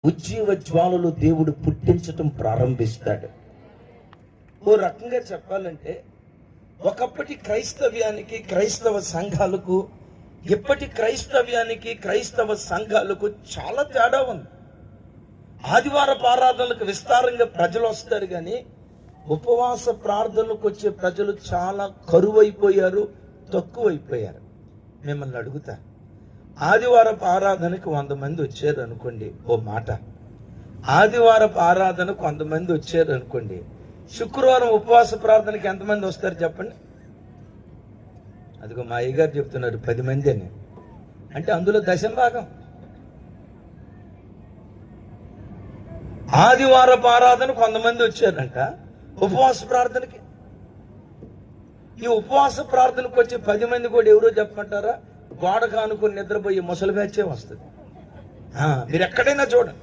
ఉజ్జీవ జ్వాలలు దేవుడు పుట్టించటం ప్రారంభిస్తాడు. ఓ రకంగా చెప్పాలంటే ఒకప్పటి క్రైస్తవ్యానికి క్రైస్తవ సంఘాలకు ఇప్పటి క్రైస్తవ్యానికి క్రైస్తవ సంఘాలకు చాలా తేడా ఉంది. ఆదివారపు ఆరాధనలకు విస్తారంగా ప్రజలు వస్తారు, కానీ ఉపవాస ప్రార్థనలకు వచ్చే ప్రజలు చాలా కరువైపోయారు, తక్కువైపోయారు. మిమ్మల్ని అడుగుతా, ఆదివారపు ఆరాధనకు 100 మంది వచ్చారు అనుకోండి, ఓ మాట, ఆదివారపు ఆరాధనకు 100 మంది వచ్చారు అనుకోండి, శుక్రవారం ఉపవాస ప్రార్థనకి ఎంతమంది వస్తారు చెప్పండి? అదిగో మా అయ్యగారు చెప్తున్నారు 10 మంది అని. అంటే అందులో దశం భాగం. ఆదివారపు ఆరాధనకు 100 మంది వచ్చారంట ఉపవాస ప్రార్థనకి. ఈ ఉపవాస ప్రార్థనకు వచ్చే 10 మంది కూడా ఎవరో చెప్పమంటారా? గోడ కానుకొని నిద్రపోయి ముసలి బ్యాచే వస్తుంది. మీరు ఎక్కడైనా చూడండి.